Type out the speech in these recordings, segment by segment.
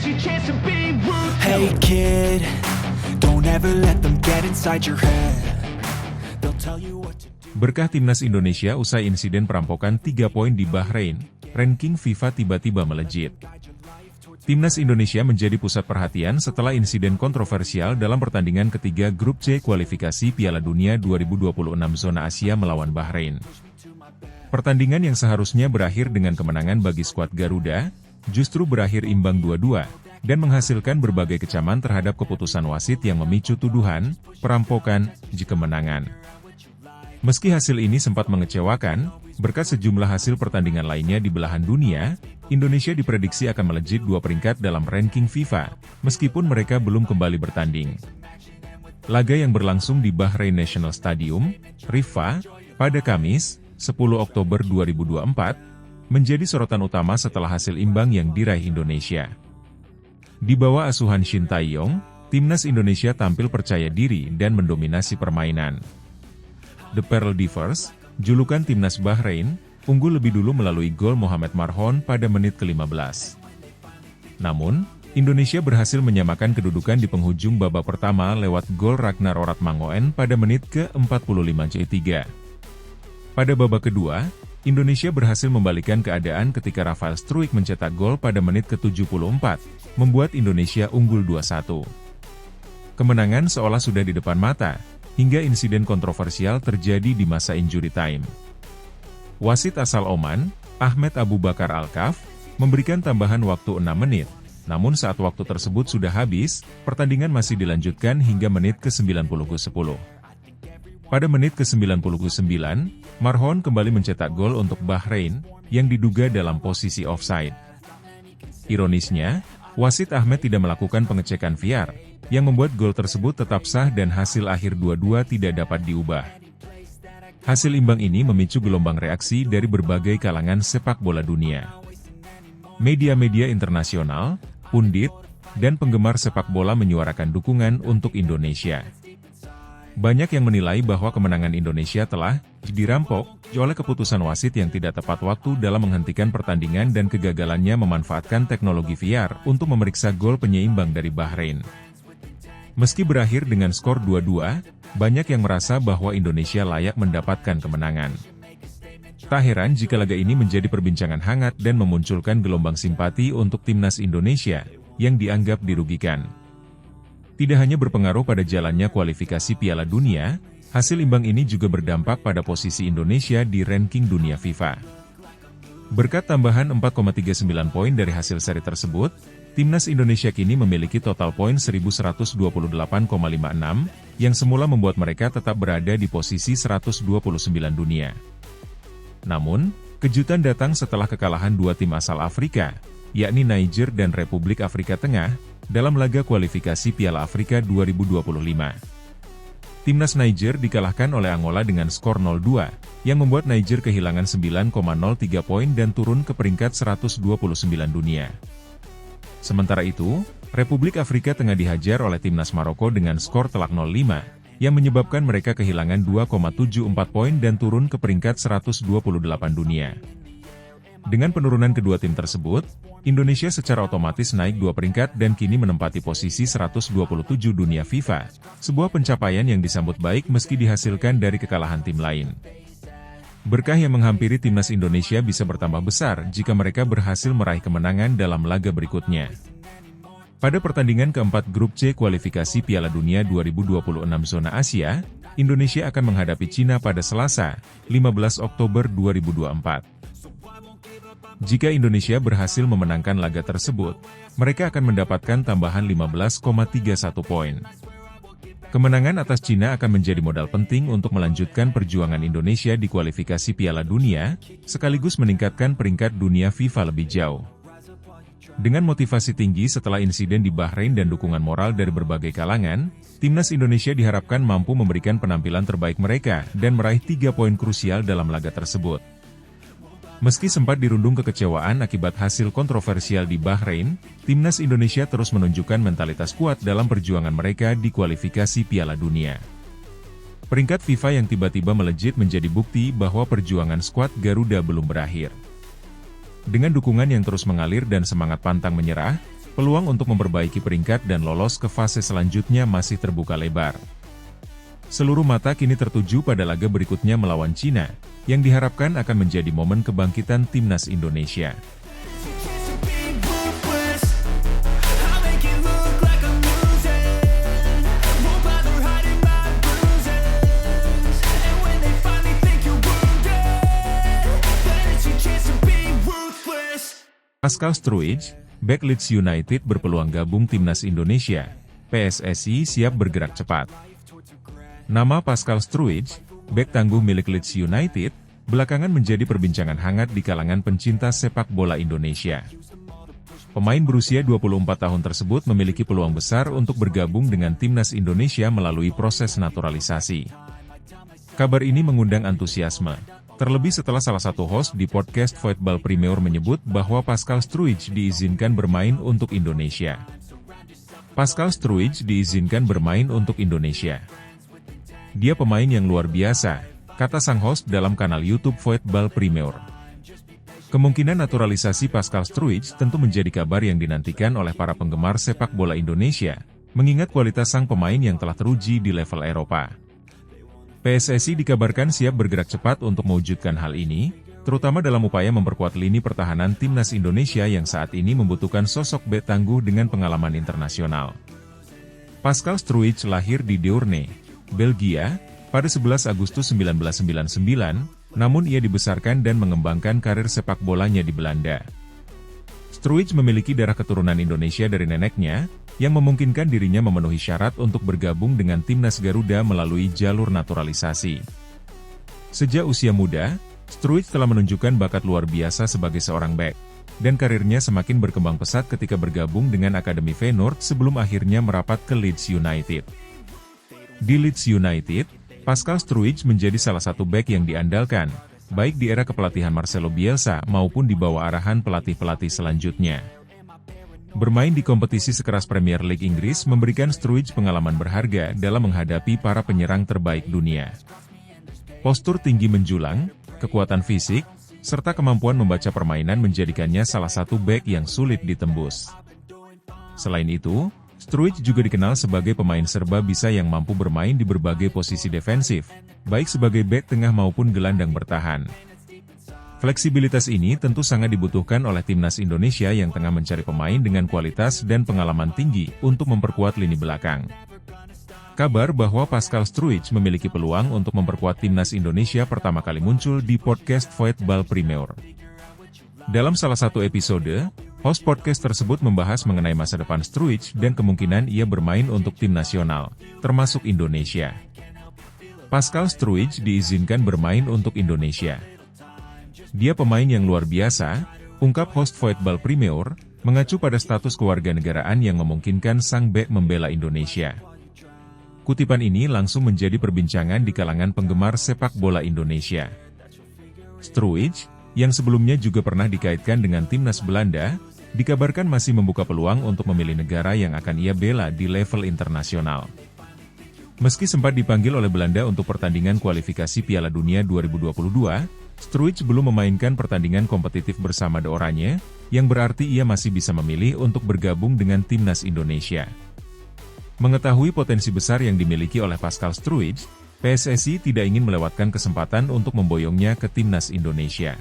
Hey kid, don't ever let them get inside your head. They'll tell you what to do. Berkah Timnas Indonesia usai insiden perampokan 3 poin di Bahrain, ranking FIFA tiba-tiba melejit. Timnas Indonesia menjadi pusat perhatian setelah insiden kontroversial dalam pertandingan ketiga Grup C kualifikasi Piala Dunia 2026 zona Asia melawan Bahrain. Pertandingan yang seharusnya berakhir dengan kemenangan bagi skuad Garuda, justru berakhir imbang 2-2, dan menghasilkan berbagai kecaman terhadap keputusan wasit yang memicu tuduhan perampokan jika kemenangan. Meski hasil ini sempat mengecewakan, berkat sejumlah hasil pertandingan lainnya di belahan dunia, Indonesia diprediksi akan melejit 2 peringkat dalam ranking FIFA, meskipun mereka belum kembali bertanding. Laga yang berlangsung di Bahrain National Stadium, RIFA, pada Kamis, 10 Oktober 2024, menjadi sorotan utama setelah hasil imbang yang diraih Indonesia. Di bawah asuhan Shin Tae-yong, Timnas Indonesia tampil percaya diri dan mendominasi permainan. The Pearl Divers, julukan Timnas Bahrain, unggul lebih dulu melalui gol Mohamed Marhon pada menit ke-15. Namun, Indonesia berhasil menyamakan kedudukan di penghujung babak pertama lewat gol Ragnar Oratmangoen pada menit ke-45 C3. Pada babak kedua, Indonesia berhasil membalikkan keadaan ketika Rafael Struijk mencetak gol pada menit ke-74, membuat Indonesia unggul 2-1. Kemenangan seolah sudah di depan mata, hingga insiden kontroversial terjadi di masa injury time. Wasit asal Oman, Ahmed Abu Bakar Al-Kaf, memberikan tambahan waktu 6 menit, namun saat waktu tersebut sudah habis, pertandingan masih dilanjutkan hingga menit ke-90+10. Pada menit ke-99, Marhon kembali mencetak gol untuk Bahrain, yang diduga dalam posisi offside. Ironisnya, wasit Ahmed tidak melakukan pengecekan VAR, yang membuat gol tersebut tetap sah dan hasil akhir 2-2 tidak dapat diubah. Hasil imbang ini memicu gelombang reaksi dari berbagai kalangan sepak bola dunia. Media-media internasional, pundit, dan penggemar sepak bola menyuarakan dukungan untuk Indonesia. Banyak yang menilai bahwa kemenangan Indonesia telah dirampok oleh keputusan wasit yang tidak tepat waktu dalam menghentikan pertandingan dan kegagalannya memanfaatkan teknologi VAR untuk memeriksa gol penyeimbang dari Bahrain. Meski berakhir dengan skor 2-2, banyak yang merasa bahwa Indonesia layak mendapatkan kemenangan. Tak heran jika laga ini menjadi perbincangan hangat dan memunculkan gelombang simpati untuk Timnas Indonesia, yang dianggap dirugikan. Tidak hanya berpengaruh pada jalannya kualifikasi Piala Dunia, hasil imbang ini juga berdampak pada posisi Indonesia di ranking dunia FIFA. Berkat tambahan 4,39 poin dari hasil seri tersebut, Timnas Indonesia kini memiliki total poin 1128,56, yang semula membuat mereka tetap berada di posisi 129 dunia. Namun, kejutan datang setelah kekalahan 2 tim asal Afrika, yakni Niger dan Republik Afrika Tengah, dalam laga kualifikasi Piala Afrika 2025. Timnas Niger dikalahkan oleh Angola dengan skor 0-2, yang membuat Niger kehilangan 9,03 poin dan turun ke peringkat 129 dunia. Sementara itu, Republik Afrika Tengah dihajar oleh Timnas Maroko dengan skor telak 0-5, yang menyebabkan mereka kehilangan 2,74 poin dan turun ke peringkat 128 dunia. Dengan penurunan kedua tim tersebut, Indonesia secara otomatis naik 2 peringkat dan kini menempati posisi 127 dunia FIFA, sebuah pencapaian yang disambut baik meski dihasilkan dari kekalahan tim lain. Berkah yang menghampiri Timnas Indonesia bisa bertambah besar jika mereka berhasil meraih kemenangan dalam laga berikutnya. Pada pertandingan keempat Grup C kualifikasi Piala Dunia 2026 zona Asia, Indonesia akan menghadapi Cina pada Selasa, 15 Oktober 2024. Jika Indonesia berhasil memenangkan laga tersebut, mereka akan mendapatkan tambahan 15,31 poin. Kemenangan atas Cina akan menjadi modal penting untuk melanjutkan perjuangan Indonesia di kualifikasi Piala Dunia, sekaligus meningkatkan peringkat dunia FIFA lebih jauh. Dengan motivasi tinggi setelah insiden di Bahrain dan dukungan moral dari berbagai kalangan, Timnas Indonesia diharapkan mampu memberikan penampilan terbaik mereka dan meraih 3 poin krusial dalam laga tersebut. Meski sempat dirundung kekecewaan akibat hasil kontroversial di Bahrain, Timnas Indonesia terus menunjukkan mentalitas kuat dalam perjuangan mereka di kualifikasi Piala Dunia. Peringkat FIFA yang tiba-tiba melejit menjadi bukti bahwa perjuangan skuad Garuda belum berakhir. Dengan dukungan yang terus mengalir dan semangat pantang menyerah, peluang untuk memperbaiki peringkat dan lolos ke fase selanjutnya masih terbuka lebar. Seluruh mata kini tertuju pada laga berikutnya melawan Cina, yang diharapkan akan menjadi momen kebangkitan timnas Indonesia. Pascal Struijk, bek Leeds United berpeluang gabung timnas Indonesia. PSSI siap bergerak cepat. Nama Pascal Struijk, bek tangguh milik Leeds United, belakangan menjadi perbincangan hangat di kalangan pencinta sepak bola Indonesia. Pemain berusia 24 tahun tersebut memiliki peluang besar untuk bergabung dengan timnas Indonesia melalui proses naturalisasi. Kabar ini mengundang antusiasme. Terlebih setelah salah satu host di podcast Football Premier menyebut bahwa Pascal Struijk diizinkan bermain untuk Indonesia. Pascal Struijk diizinkan bermain untuk Indonesia. Dia pemain yang luar biasa, kata sang host dalam kanal YouTube Football Premier. Kemungkinan naturalisasi Pascal Struijk tentu menjadi kabar yang dinantikan oleh para penggemar sepak bola Indonesia, mengingat kualitas sang pemain yang telah teruji di level Eropa. PSSI dikabarkan siap bergerak cepat untuk mewujudkan hal ini, terutama dalam upaya memperkuat lini pertahanan timnas Indonesia yang saat ini membutuhkan sosok bek tangguh dengan pengalaman internasional. Pascal Struijk lahir di Deurne, Belgia, pada 11 Agustus 1999, namun ia dibesarkan dan mengembangkan karir sepak bolanya di Belanda. Struijk memiliki darah keturunan Indonesia dari neneknya, yang memungkinkan dirinya memenuhi syarat untuk bergabung dengan timnas Garuda melalui jalur naturalisasi. Sejak usia muda, Struijk telah menunjukkan bakat luar biasa sebagai seorang bek, dan karirnya semakin berkembang pesat ketika bergabung dengan Akademi Feyenoord sebelum akhirnya merapat ke Leeds United. Di Leeds United, Pascal Struijk menjadi salah satu bek yang diandalkan, baik di era kepelatihan Marcelo Bielsa maupun di bawah arahan pelatih-pelatih selanjutnya. Bermain di kompetisi sekeras Premier League Inggris memberikan Struijk pengalaman berharga dalam menghadapi para penyerang terbaik dunia. Postur tinggi menjulang, kekuatan fisik, serta kemampuan membaca permainan menjadikannya salah satu bek yang sulit ditembus. Selain itu, Struijk juga dikenal sebagai pemain serba bisa yang mampu bermain di berbagai posisi defensif, baik sebagai bek tengah maupun gelandang bertahan. Fleksibilitas ini tentu sangat dibutuhkan oleh timnas Indonesia yang tengah mencari pemain dengan kualitas dan pengalaman tinggi untuk memperkuat lini belakang. Kabar bahwa Pascal Struijk memiliki peluang untuk memperkuat timnas Indonesia pertama kali muncul di podcast Football Premier. Dalam salah satu episode, host podcast tersebut membahas mengenai masa depan Struijk dan kemungkinan ia bermain untuk tim nasional, termasuk Indonesia. Pascal Struijk diizinkan bermain untuk Indonesia. Dia pemain yang luar biasa, ungkap host Football Premier, mengacu pada status kewarganegaraan yang memungkinkan sang bek membela Indonesia. Kutipan ini langsung menjadi perbincangan di kalangan penggemar sepak bola Indonesia. Struijk, yang sebelumnya juga pernah dikaitkan dengan timnas Belanda, dikabarkan masih membuka peluang untuk memilih negara yang akan ia bela di level internasional. Meski sempat dipanggil oleh Belanda untuk pertandingan kualifikasi Piala Dunia 2022, Struijk belum memainkan pertandingan kompetitif bersama The Oranje, yang berarti ia masih bisa memilih untuk bergabung dengan timnas Indonesia. Mengetahui potensi besar yang dimiliki oleh Pascal Struijk, PSSI tidak ingin melewatkan kesempatan untuk memboyongnya ke timnas Indonesia.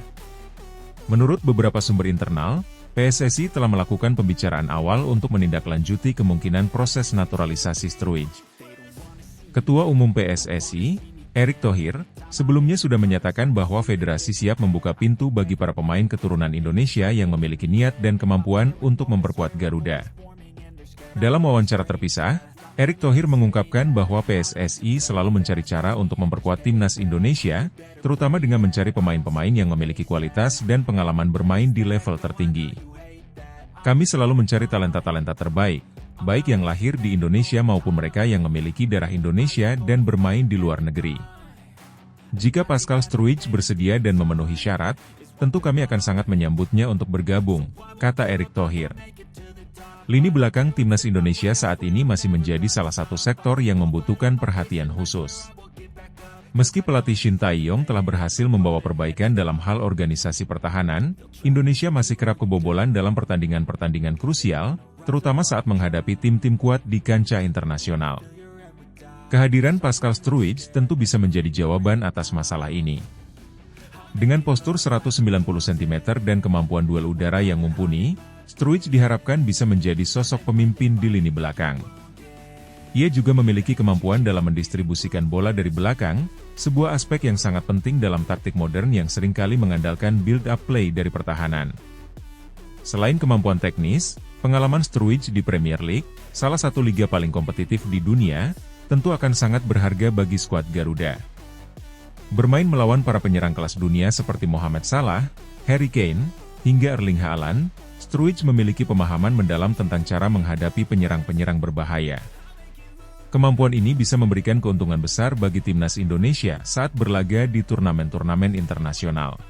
Menurut beberapa sumber internal, PSSI telah melakukan pembicaraan awal untuk menindaklanjuti kemungkinan proses naturalisasi Struijk. Ketua Umum PSSI, Erick Thohir, sebelumnya sudah menyatakan bahwa federasi siap membuka pintu bagi para pemain keturunan Indonesia yang memiliki niat dan kemampuan untuk memperkuat Garuda. Dalam wawancara terpisah, Erick Thohir mengungkapkan bahwa PSSI selalu mencari cara untuk memperkuat timnas Indonesia, terutama dengan mencari pemain-pemain yang memiliki kualitas dan pengalaman bermain di level tertinggi. Kami selalu mencari talenta-talenta terbaik, baik yang lahir di Indonesia maupun mereka yang memiliki darah Indonesia dan bermain di luar negeri. Jika Pascal Struijk bersedia dan memenuhi syarat, tentu kami akan sangat menyambutnya untuk bergabung, kata Erick Thohir. Lini belakang timnas Indonesia saat ini masih menjadi salah satu sektor yang membutuhkan perhatian khusus. Meski pelatih Shin Tae-yong telah berhasil membawa perbaikan dalam hal organisasi pertahanan, Indonesia masih kerap kebobolan dalam pertandingan-pertandingan krusial, terutama saat menghadapi tim-tim kuat di kancah internasional. Kehadiran Pascal Struijk tentu bisa menjadi jawaban atas masalah ini. Dengan postur 190 cm dan kemampuan duel udara yang mumpuni, Struijk diharapkan bisa menjadi sosok pemimpin di lini belakang. Ia juga memiliki kemampuan dalam mendistribusikan bola dari belakang, sebuah aspek yang sangat penting dalam taktik modern yang seringkali mengandalkan build-up play dari pertahanan. Selain kemampuan teknis, pengalaman Struijk di Premier League, salah satu liga paling kompetitif di dunia, tentu akan sangat berharga bagi skuad Garuda. Bermain melawan para penyerang kelas dunia seperti Mohamed Salah, Harry Kane, hingga Erling Haaland, Struijk memiliki pemahaman mendalam tentang cara menghadapi penyerang-penyerang berbahaya. Kemampuan ini bisa memberikan keuntungan besar bagi timnas Indonesia saat berlaga di turnamen-turnamen internasional.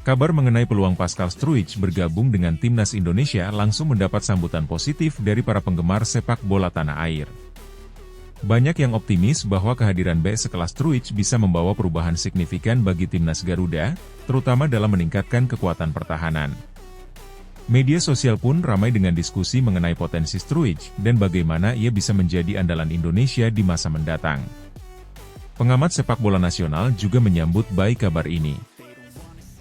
Kabar mengenai peluang Pascal Struijk bergabung dengan timnas Indonesia langsung mendapat sambutan positif dari para penggemar sepak bola tanah air. Banyak yang optimis bahwa kehadiran bek sekelas Struijk bisa membawa perubahan signifikan bagi timnas Garuda, terutama dalam meningkatkan kekuatan pertahanan. Media sosial pun ramai dengan diskusi mengenai potensi Struijk dan bagaimana ia bisa menjadi andalan Indonesia di masa mendatang. Pengamat sepak bola nasional juga menyambut baik kabar ini.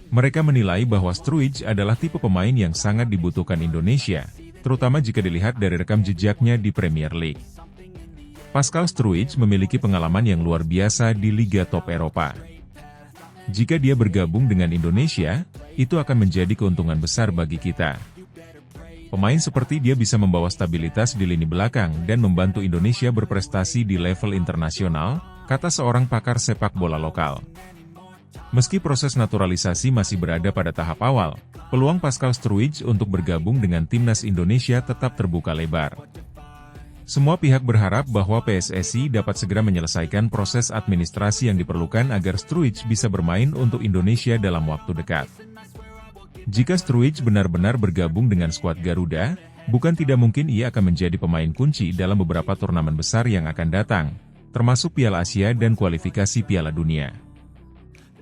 Mereka menilai bahwa Struijk adalah tipe pemain yang sangat dibutuhkan Indonesia, terutama jika dilihat dari rekam jejaknya di Premier League. Pascal Struijk memiliki pengalaman yang luar biasa di liga top Eropa. Jika dia bergabung dengan Indonesia, itu akan menjadi keuntungan besar bagi kita. Pemain seperti dia bisa membawa stabilitas di lini belakang dan membantu Indonesia berprestasi di level internasional, kata seorang pakar sepak bola lokal. Meski proses naturalisasi masih berada pada tahap awal, peluang Pascal Struijk untuk bergabung dengan timnas Indonesia tetap terbuka lebar. Semua pihak berharap bahwa PSSI dapat segera menyelesaikan proses administrasi yang diperlukan agar Struijk bisa bermain untuk Indonesia dalam waktu dekat. Jika Struijk benar-benar bergabung dengan skuad Garuda, bukan tidak mungkin ia akan menjadi pemain kunci dalam beberapa turnamen besar yang akan datang, termasuk Piala Asia dan kualifikasi Piala Dunia.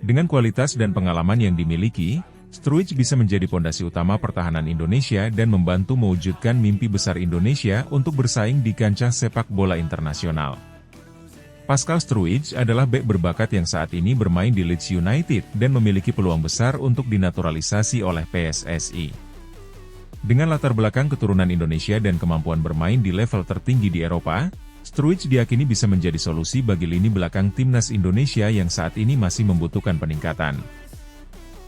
Dengan kualitas dan pengalaman yang dimiliki, Struijk bisa menjadi pondasi utama pertahanan Indonesia dan membantu mewujudkan mimpi besar Indonesia untuk bersaing di kancah sepak bola internasional. Pascal Struijk adalah bek berbakat yang saat ini bermain di Leeds United dan memiliki peluang besar untuk dinaturalisasi oleh PSSI. Dengan latar belakang keturunan Indonesia dan kemampuan bermain di level tertinggi di Eropa, Struijk diakini bisa menjadi solusi bagi lini belakang timnas Indonesia yang saat ini masih membutuhkan peningkatan.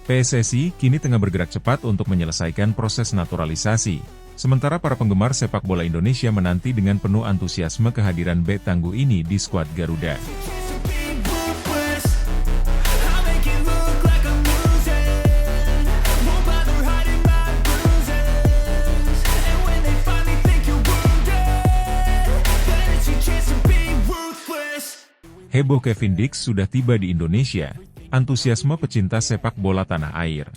PSSI kini tengah bergerak cepat untuk menyelesaikan proses naturalisasi, sementara para penggemar sepak bola Indonesia menanti dengan penuh antusiasme kehadiran bek tangguh ini di skuad Garuda. Heboh Kevin Dix sudah tiba di Indonesia. Antusiasme pecinta sepak bola tanah air.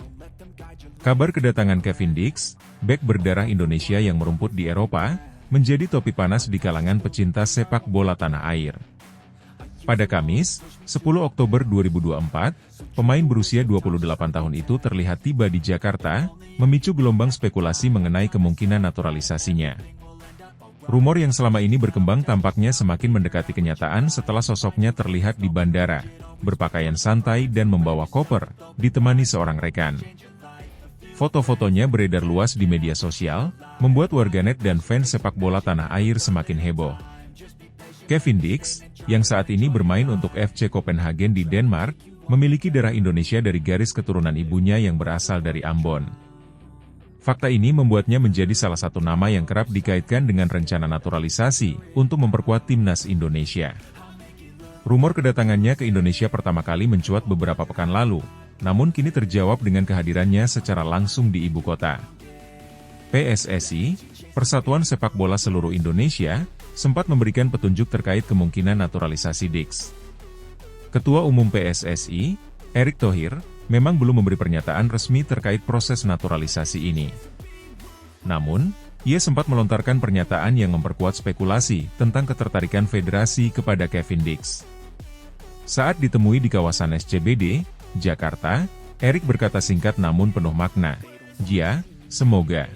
Kabar kedatangan Kevin Dix, bek berdarah Indonesia yang merumput di Eropa, menjadi topi panas di kalangan pecinta sepak bola tanah air. Pada Kamis, 10 Oktober 2024, pemain berusia 28 tahun itu terlihat tiba di Jakarta, memicu gelombang spekulasi mengenai kemungkinan naturalisasinya. Rumor yang selama ini berkembang tampaknya semakin mendekati kenyataan setelah sosoknya terlihat di bandara, berpakaian santai dan membawa koper, ditemani seorang rekan. Foto-fotonya beredar luas di media sosial, membuat warganet dan fans sepak bola tanah air semakin heboh. Kevin Dix, yang saat ini bermain untuk FC Copenhagen di Denmark, memiliki darah Indonesia dari garis keturunan ibunya yang berasal dari Ambon. Fakta ini membuatnya menjadi salah satu nama yang kerap dikaitkan dengan rencana naturalisasi untuk memperkuat timnas Indonesia. Rumor kedatangannya ke Indonesia pertama kali mencuat beberapa pekan lalu, namun kini terjawab dengan kehadirannya secara langsung di ibu kota. PSSI, Persatuan Sepak Bola Seluruh Indonesia, sempat memberikan petunjuk terkait kemungkinan naturalisasi Dix. Ketua Umum PSSI, Erick Thohir, memang belum memberi pernyataan resmi terkait proses naturalisasi ini. Namun, ia sempat melontarkan pernyataan yang memperkuat spekulasi tentang ketertarikan federasi kepada Kevin Dix. Saat ditemui di kawasan SCBD, Jakarta, Erik berkata singkat namun penuh makna, "Ya, semoga."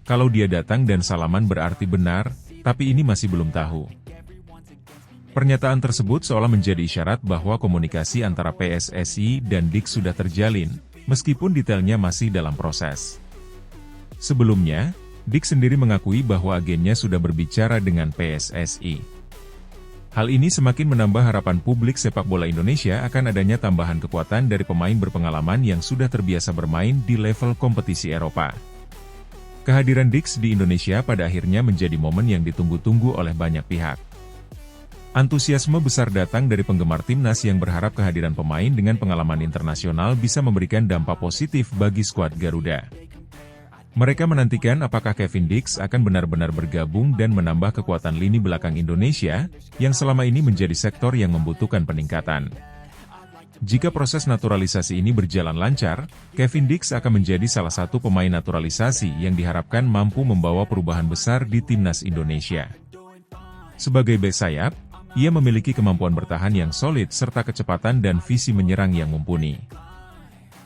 Kalau dia datang dan salaman berarti benar, tapi ini masih belum tahu. Pernyataan tersebut seolah menjadi isyarat bahwa komunikasi antara PSSI dan DIK sudah terjalin, meskipun detailnya masih dalam proses. Sebelumnya, DIK sendiri mengakui bahwa agennya sudah berbicara dengan PSSI. Hal ini semakin menambah harapan publik sepak bola Indonesia akan adanya tambahan kekuatan dari pemain berpengalaman yang sudah terbiasa bermain di level kompetisi Eropa. Kehadiran DIK di Indonesia pada akhirnya menjadi momen yang ditunggu-tunggu oleh banyak pihak. Antusiasme besar datang dari penggemar timnas yang berharap kehadiran pemain dengan pengalaman internasional bisa memberikan dampak positif bagi skuad Garuda. Mereka menantikan apakah Kevin Dix akan benar-benar bergabung dan menambah kekuatan lini belakang Indonesia, yang selama ini menjadi sektor yang membutuhkan peningkatan. Jika proses naturalisasi ini berjalan lancar, Kevin Dix akan menjadi salah satu pemain naturalisasi yang diharapkan mampu membawa perubahan besar di timnas Indonesia. Sebagai bek sayap, ia memiliki kemampuan bertahan yang solid serta kecepatan dan visi menyerang yang mumpuni.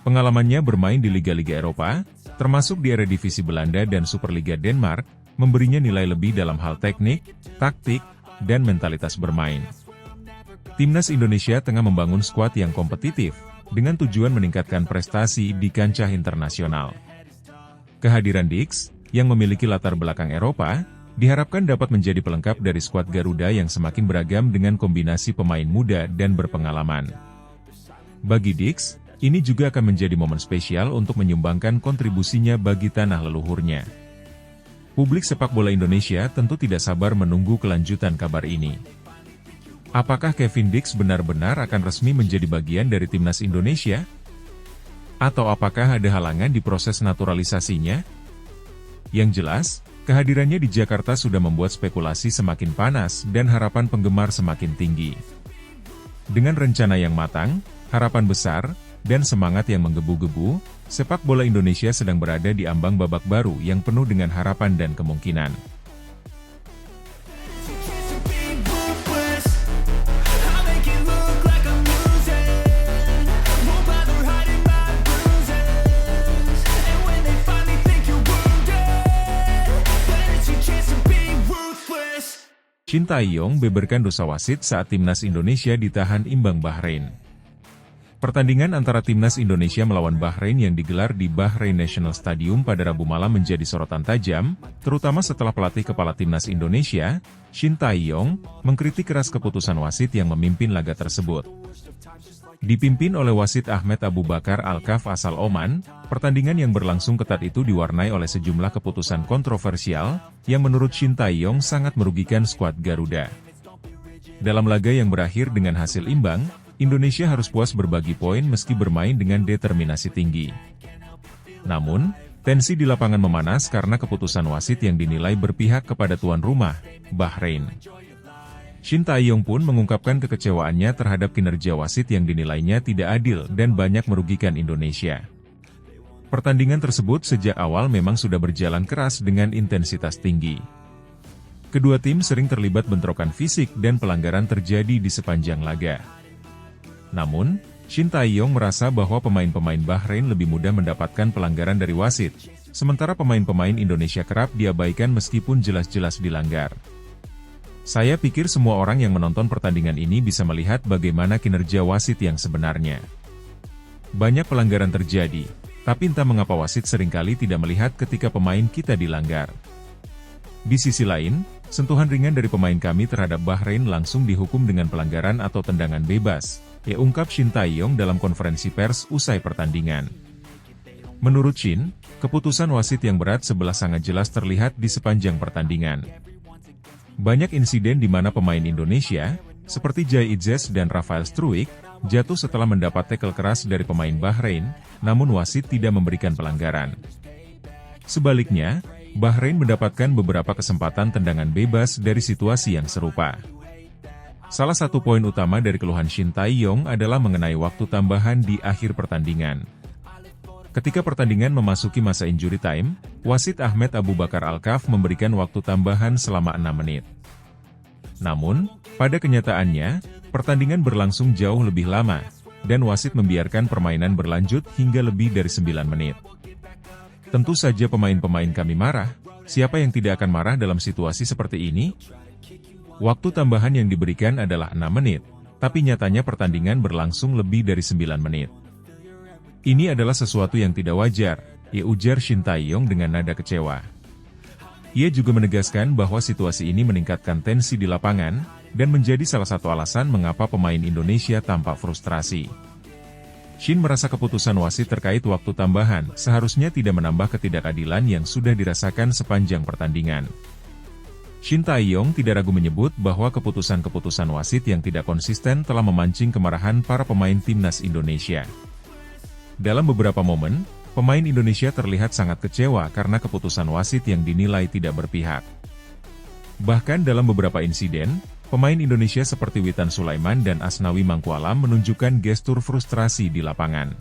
Pengalamannya bermain di liga-liga Eropa, termasuk di Eredivisie Belanda dan Superliga Denmark, memberinya nilai lebih dalam hal teknik, taktik, dan mentalitas bermain. Timnas Indonesia tengah membangun skuad yang kompetitif, dengan tujuan meningkatkan prestasi di kancah internasional. Kehadiran Dix, yang memiliki latar belakang Eropa, diharapkan dapat menjadi pelengkap dari skuad Garuda yang semakin beragam dengan kombinasi pemain muda dan berpengalaman. Bagi Dix, ini juga akan menjadi momen spesial untuk menyumbangkan kontribusinya bagi tanah leluhurnya. Publik sepak bola Indonesia tentu tidak sabar menunggu kelanjutan kabar ini. Apakah Kevin Dix benar-benar akan resmi menjadi bagian dari timnas Indonesia? Atau apakah ada halangan di proses naturalisasinya? Yang jelas, kehadirannya di Jakarta sudah membuat spekulasi semakin panas dan harapan penggemar semakin tinggi. Dengan rencana yang matang, harapan besar, dan semangat yang menggebu-gebu, sepak bola Indonesia sedang berada di ambang babak baru yang penuh dengan harapan dan kemungkinan. Shin Tae-yong beberkan dosa wasit saat timnas Indonesia ditahan imbang Bahrain. Pertandingan antara timnas Indonesia melawan Bahrain yang digelar di Bahrain National Stadium pada Rabu malam menjadi sorotan tajam, terutama setelah pelatih kepala timnas Indonesia, Shin Tae-yong, mengkritik keras keputusan wasit yang memimpin laga tersebut. Dipimpin oleh wasit Ahmed Abu Bakar Al-Kaf asal Oman, pertandingan yang berlangsung ketat itu diwarnai oleh sejumlah keputusan kontroversial, yang menurut Shin Tae-yong sangat merugikan skuad Garuda. Dalam laga yang berakhir dengan hasil imbang, Indonesia harus puas berbagi poin meski bermain dengan determinasi tinggi. Namun, tensi di lapangan memanas karena keputusan wasit yang dinilai berpihak kepada tuan rumah, Bahrain. Shin Tae-yong pun mengungkapkan kekecewaannya terhadap kinerja wasit yang dinilainya tidak adil dan banyak merugikan Indonesia. Pertandingan tersebut sejak awal memang sudah berjalan keras dengan intensitas tinggi. Kedua tim sering terlibat bentrokan fisik dan pelanggaran terjadi di sepanjang laga. Namun, Shin Tae-yong merasa bahwa pemain-pemain Bahrain lebih mudah mendapatkan pelanggaran dari wasit, sementara pemain-pemain Indonesia kerap diabaikan meskipun jelas-jelas dilanggar. Saya pikir semua orang yang menonton pertandingan ini bisa melihat bagaimana kinerja wasit yang sebenarnya. Banyak pelanggaran terjadi, tapi entah mengapa wasit seringkali tidak melihat ketika pemain kita dilanggar. Di sisi lain, sentuhan ringan dari pemain kami terhadap Bahrain langsung dihukum dengan pelanggaran atau tendangan bebas, ungkap Shin Tae-yong dalam konferensi pers usai pertandingan. Menurut Shin, keputusan wasit yang berat sebelah sangat jelas terlihat di sepanjang pertandingan. Banyak insiden di mana pemain Indonesia, seperti Jai Idzes dan Rafael Struijk, jatuh setelah mendapat tackle keras dari pemain Bahrain, namun wasit tidak memberikan pelanggaran. Sebaliknya, Bahrain mendapatkan beberapa kesempatan tendangan bebas dari situasi yang serupa. Salah satu poin utama dari keluhan Shin Tae-yong adalah mengenai waktu tambahan di akhir pertandingan. Ketika pertandingan memasuki masa injury time, wasit Ahmed Abu Bakar Al-Kaf memberikan waktu tambahan selama 6 menit. Namun, pada kenyataannya, Pertandingan berlangsung jauh lebih lama, dan wasit membiarkan permainan berlanjut hingga lebih dari 9 menit. Tentu saja pemain-pemain kami marah. Siapa yang tidak akan marah dalam situasi seperti ini? Waktu tambahan yang diberikan adalah 6 menit, tapi nyatanya pertandingan berlangsung lebih dari 9 menit. Ini adalah sesuatu yang tidak wajar, ujar Shin Tae-yong dengan nada kecewa. Ia juga menegaskan bahwa situasi ini meningkatkan tensi di lapangan, dan menjadi salah satu alasan mengapa pemain Indonesia tampak frustrasi. Shin merasa keputusan wasit terkait waktu tambahan seharusnya tidak menambah ketidakadilan yang sudah dirasakan sepanjang pertandingan. Shin Tae-yong tidak ragu menyebut bahwa keputusan-keputusan wasit yang tidak konsisten telah memancing kemarahan para pemain timnas Indonesia. Dalam beberapa momen, pemain Indonesia terlihat sangat kecewa karena keputusan wasit yang dinilai tidak berpihak. Bahkan dalam beberapa insiden, pemain Indonesia seperti Witan Sulaiman dan Asnawi Mangkualam menunjukkan gestur frustrasi di lapangan.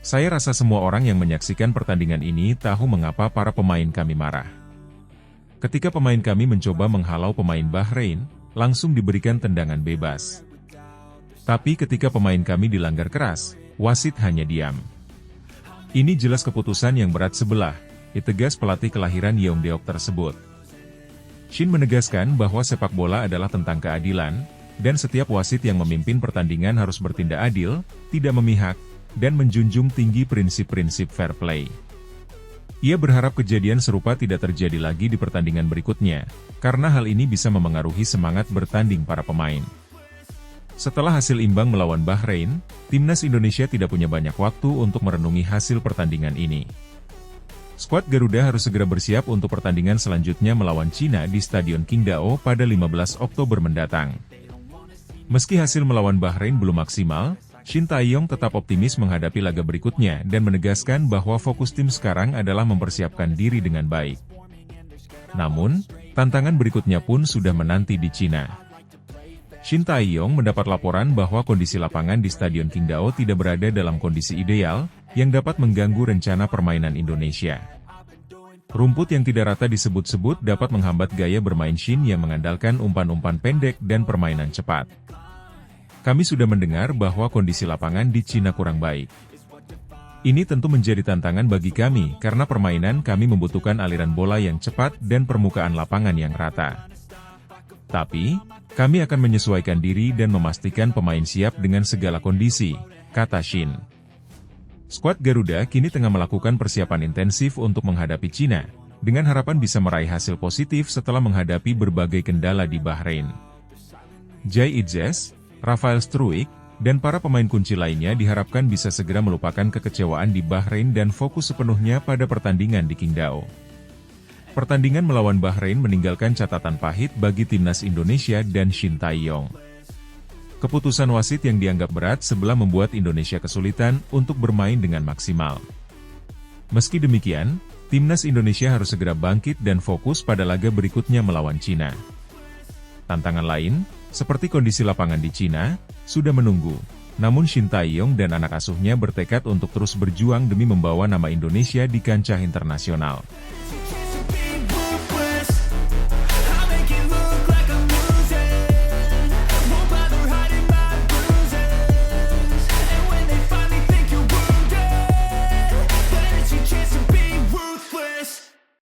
Saya rasa semua orang yang menyaksikan pertandingan ini tahu mengapa para pemain kami marah. Ketika pemain kami mencoba menghalau pemain Bahrain, langsung diberikan tendangan bebas. Tapi ketika pemain kami dilanggar keras, wasit hanya diam. Ini jelas keputusan yang berat sebelah, tegas pelatih kelahiran Yeongdeok tersebut. Shin menegaskan bahwa sepak bola adalah tentang keadilan, dan setiap wasit yang memimpin pertandingan harus bertindak adil, tidak memihak, dan menjunjung tinggi prinsip-prinsip fair play. Ia berharap kejadian serupa tidak terjadi lagi di pertandingan berikutnya, karena hal ini bisa memengaruhi semangat bertanding para pemain. Setelah hasil imbang melawan Bahrain, timnas Indonesia tidak punya banyak waktu untuk merenungi hasil pertandingan ini. Skuad Garuda harus segera bersiap untuk pertandingan selanjutnya melawan Cina di Stadion Qingdao pada 15 Oktober mendatang. Meski hasil melawan Bahrain belum maksimal, Shin Tae-yong tetap optimis menghadapi laga berikutnya dan menegaskan bahwa fokus tim sekarang adalah mempersiapkan diri dengan baik. Namun, tantangan berikutnya pun sudah menanti di Cina. Shin Tae-yong mendapat laporan bahwa kondisi lapangan di Stadion Qingdao tidak berada dalam kondisi ideal, yang dapat mengganggu rencana permainan Indonesia. Rumput yang tidak rata disebut-sebut dapat menghambat gaya bermain Shin yang mengandalkan umpan-umpan pendek dan permainan cepat. Kami sudah mendengar bahwa kondisi lapangan di Cina kurang baik. Ini tentu menjadi tantangan bagi kami karena permainan kami membutuhkan aliran bola yang cepat dan permukaan lapangan yang rata. Tapi, kami akan menyesuaikan diri dan memastikan pemain siap dengan segala kondisi, kata Shin. Skuad Garuda kini tengah melakukan persiapan intensif untuk menghadapi Cina, dengan harapan bisa meraih hasil positif setelah menghadapi berbagai kendala di Bahrain. Jai Idzes, Rafael Struijk, dan para pemain kunci lainnya diharapkan bisa segera melupakan kekecewaan di Bahrain dan fokus sepenuhnya pada pertandingan di Qingdao. Pertandingan melawan Bahrain meninggalkan catatan pahit bagi timnas Indonesia dan Shin Tae-yong. Keputusan wasit yang dianggap berat sebelah membuat Indonesia kesulitan untuk bermain dengan maksimal. Meski demikian, timnas Indonesia harus segera bangkit dan fokus pada laga berikutnya melawan Cina. Tantangan lain, seperti kondisi lapangan di Cina, sudah menunggu. Namun Shin Tae-yong dan anak asuhnya bertekad untuk terus berjuang demi membawa nama Indonesia di kancah internasional.